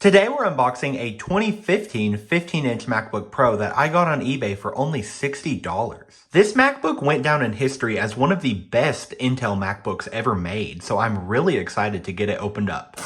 Today we're unboxing a 2015 15-inch MacBook Pro that I got on eBay for only $60. This MacBook went down in history as one of the best Intel MacBooks ever made, so I'm really excited to get it opened up.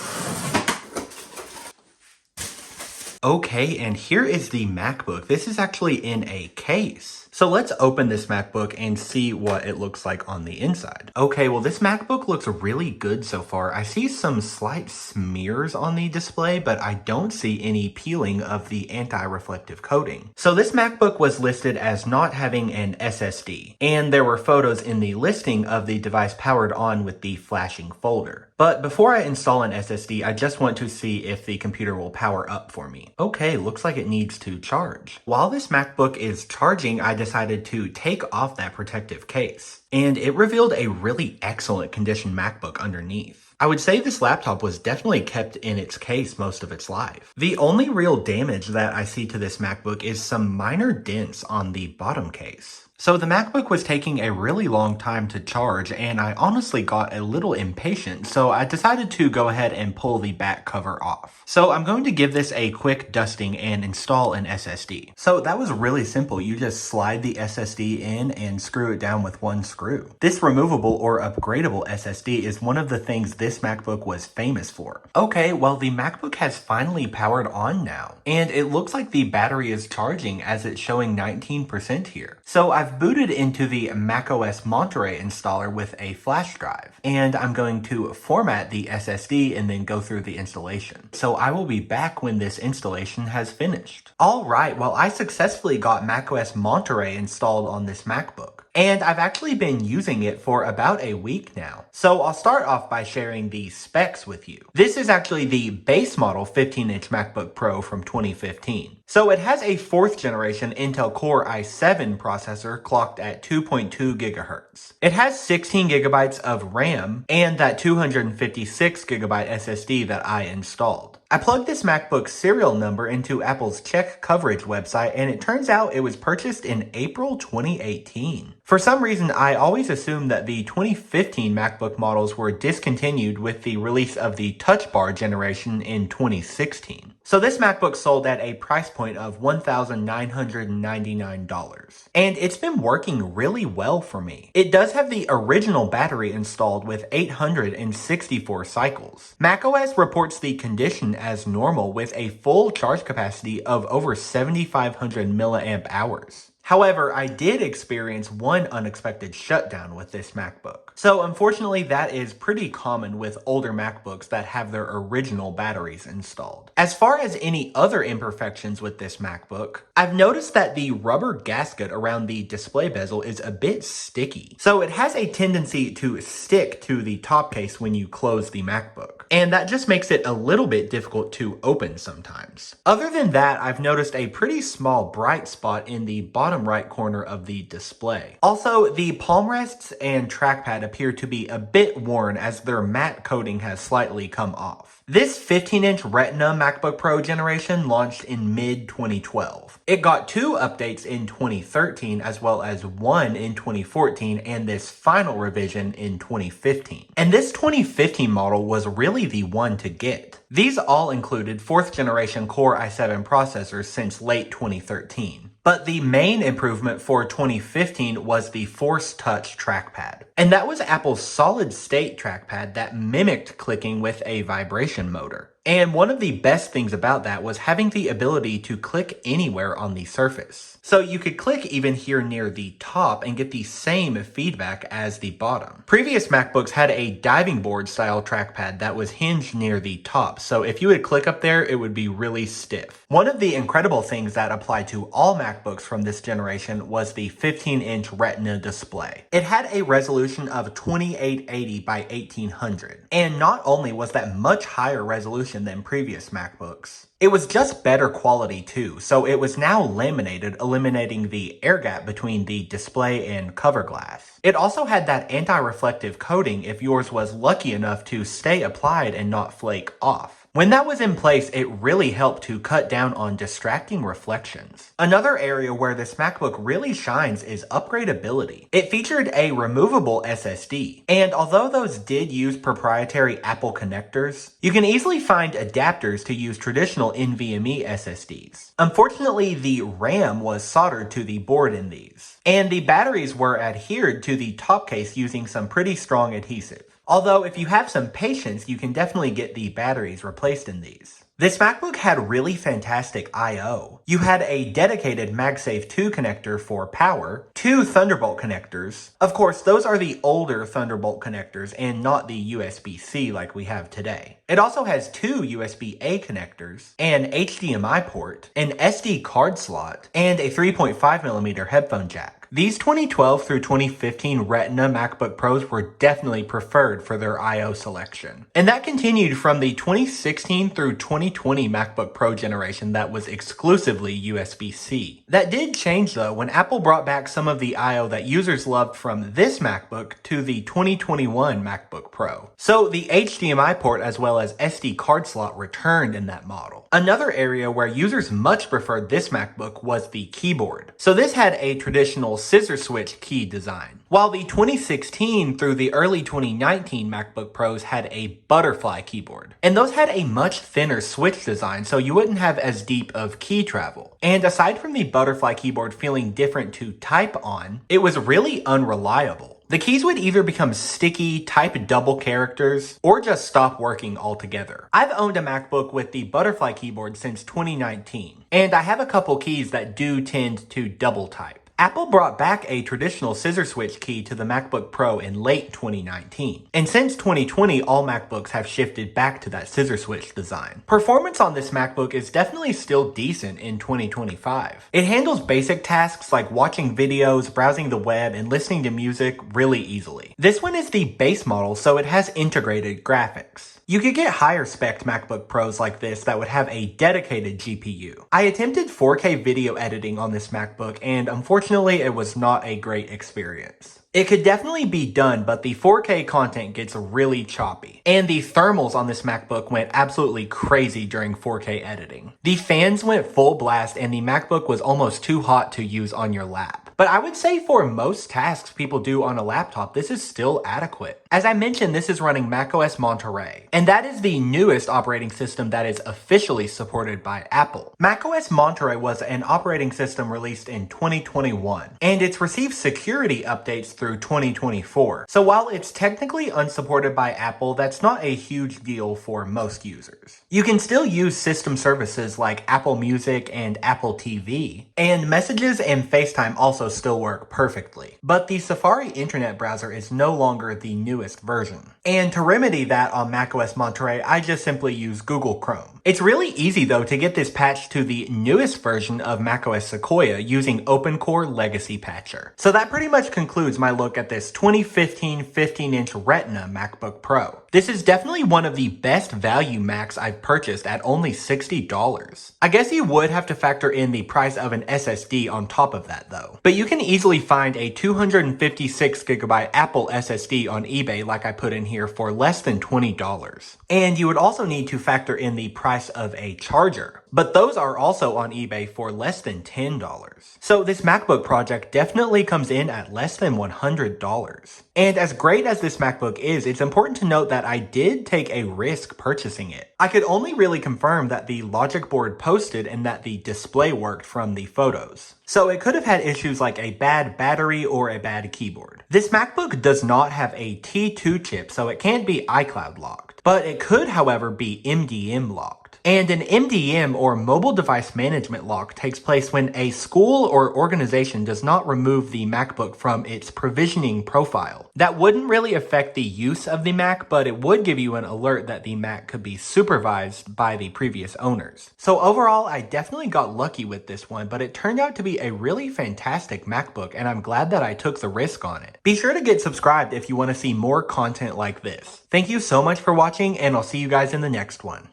Okay, and here is the MacBook. This is actually in a case. So let's open this MacBook and see what it looks like on the inside. Okay, well this MacBook looks really good so far. I see some slight smears on the display, but I don't see any peeling of the anti-reflective coating. So this MacBook was listed as not having an SSD, and there were photos in the listing of the device powered on with the flashing folder. But before I install an SSD, I just want to see if the computer will power up for me. Okay, looks like it needs to charge. While this MacBook is charging, I decided to take off that protective case, and it revealed a really excellent condition MacBook underneath. I would say this laptop was definitely kept in its case most of its life. The only real damage that I see to this MacBook is some minor dents on the bottom case. So the MacBook was taking a really long time to charge, and I honestly got a little impatient, so I decided to go ahead and pull the back cover off. So I'm going to give this a quick dusting and install an SSD. So that was really simple. You just slide the SSD in and screw it down with one screw. This removable or upgradable SSD is one of the things this MacBook was famous for. Okay, well the MacBook has finally powered on now, and it looks like the battery is charging as it's showing 19% here. So I've booted into the macOS Monterey installer with a flash drive, and I'm going to format the SSD and then go through the installation. So I will be back when this installation has finished. Alright, well I successfully got macOS Monterey installed on this MacBook, and I've actually been using it for about a week now. So I'll start off by sharing the specs with you. This is actually the base model 15-inch MacBook Pro from 2015. So it has a 4th generation Intel Core i7 processor clocked at 2.2 gigahertz. It has 16 gigabytes of RAM and that 256 gigabyte SSD that I installed. I plugged this MacBook serial number into Apple's Check Coverage website, and it turns out it was purchased in April 2018. For some reason, I always assumed that the 2015 MacBook models were discontinued with the release of the Touch Bar generation in 2016. So this MacBook sold at a price point of $1,999. And it's been working really well for me. It does have the original battery installed with 864 cycles. macOS reports the condition as normal with a full charge capacity of over 7,500 milliamp hours. However, I did experience one unexpected shutdown with this MacBook. So unfortunately, that is pretty common with older MacBooks that have their original batteries installed. As far as any other imperfections with this MacBook, I've noticed that the rubber gasket around the display bezel is a bit sticky. So it has a tendency to stick to the top case when you close the MacBook, and that just makes it a little bit difficult to open sometimes. Other than that, I've noticed a pretty small bright spot in the bottom right corner of the display. Also, the palm rests and trackpad appear to be a bit worn as their matte coating has slightly come off. This 15-inch Retina MacBook Pro generation launched in mid-2012. It got 2 updates in 2013 as well as 1 in 2014 and this final revision in 2015. And this 2015 model was really the one to get. These all included 4th generation Core i7 processors since late 2013. But the main improvement for 2015 was the Force Touch trackpad. And that was Apple's solid-state trackpad that mimicked clicking with a vibration motor. And one of the best things about that was having the ability to click anywhere on the surface. So you could click even here near the top and get the same feedback as the bottom. Previous MacBooks had a diving board style trackpad that was hinged near the top, so if you would click up there, it would be really stiff. One of the incredible things that applied to all MacBooks from this generation was the 15-inch Retina display. It had a resolution of 2880 by 1800, and not only was that much higher resolution than previous MacBooks, it was just better quality too, so it was now laminated, eliminating the air gap between the display and cover glass. It also had that anti-reflective coating if yours was lucky enough to stay applied and not flake off. When that was in place, it really helped to cut down on distracting reflections. Another area where this MacBook really shines is upgradability. It featured a removable SSD, and although those did use proprietary Apple connectors, you can easily find adapters to use traditional NVMe SSDs. Unfortunately, the RAM was soldered to the board in these, and the batteries were adhered to the top case using some pretty strong adhesive. Although if you have some patience, you can definitely get the batteries replaced in these. This MacBook had really fantastic I/O. You had a dedicated MagSafe 2 connector for power, 2 Thunderbolt connectors. Of course, those are the older Thunderbolt connectors and not the USB-C like we have today. It also has 2 USB-A connectors, an HDMI port, an SD card slot, and a 3.5mm headphone jack. These 2012 through 2015 Retina MacBook Pros were definitely preferred for their I/O selection. And that continued from the 2016 through 2020 MacBook Pro generation that was exclusively USB-C. That did change though when Apple brought back some of the I/O that users loved from this MacBook to the 2021 MacBook Pro. So the HDMI port as well as SD card slot returned in that model. Another area where users much preferred this MacBook was the keyboard. So this had a traditional scissor switch key design, while the 2016 through the early 2019 MacBook Pros had a butterfly keyboard. And those had a much thinner switch design, so you wouldn't have as deep of key travel. And aside from the butterfly keyboard feeling different to type on, it was really unreliable. The keys would either become sticky, type double characters, or just stop working altogether. I've owned a MacBook with the butterfly keyboard since 2019, and I have a couple keys that do tend to double type. Apple brought back a traditional scissor switch key to the MacBook Pro in late 2019. And since 2020, all MacBooks have shifted back to that scissor switch design. Performance on this MacBook is definitely still decent in 2025. It handles basic tasks like watching videos, browsing the web, and listening to music really easily. This one is the base model, so it has integrated graphics. You could get higher spec MacBook Pros like this that would have a dedicated GPU. I attempted 4K video editing on this MacBook, and unfortunately it was not a great experience. It could definitely be done, but the 4K content gets really choppy. And the thermals on this MacBook went absolutely crazy during 4K editing. The fans went full blast and the MacBook was almost too hot to use on your lap. But I would say for most tasks people do on a laptop, this is still adequate. As I mentioned, this is running macOS Monterey, and that is the newest operating system that is officially supported by Apple. macOS Monterey was an operating system released in 2021, and it's received security updates through 2024. So while it's technically unsupported by Apple, that's not a huge deal for most users. You can still use system services like Apple Music and Apple TV, and messages and FaceTime also still work perfectly. But the Safari internet browser is no longer the newest version. And to remedy that on macOS Monterey, I just simply use Google Chrome. It's really easy though to get this patched to the newest version of macOS Sequoia using OpenCore Legacy Patcher. So that pretty much concludes my look at this 2015 15-inch Retina MacBook Pro. This is definitely one of the best value Macs I've purchased at only $60. I guess you would have to factor in the price of an SSD on top of that though. But you can easily find a 256GB Apple SSD on eBay like I put in here for less than $20. And you would also need to factor in the price of a charger. But those are also on eBay for less than $10. So this MacBook project definitely comes in at less than $100. And as great as this MacBook is, it's important to note that I did take a risk purchasing it. I could only really confirm that the logic board posted and that the display worked from the photos. So it could have had issues like a bad battery or a bad keyboard. This MacBook does not have a T2 chip, so it can't be iCloud locked. But it could, however, be MDM locked. And an MDM or mobile device management lock takes place when a school or organization does not remove the MacBook from its provisioning profile. That wouldn't really affect the use of the Mac, but it would give you an alert that the Mac could be supervised by the previous owners. So overall, I definitely got lucky with this one, but it turned out to be a really fantastic MacBook, and I'm glad that I took the risk on it. Be sure to get subscribed if you want to see more content like this. Thank you so much for watching, and I'll see you guys in the next one.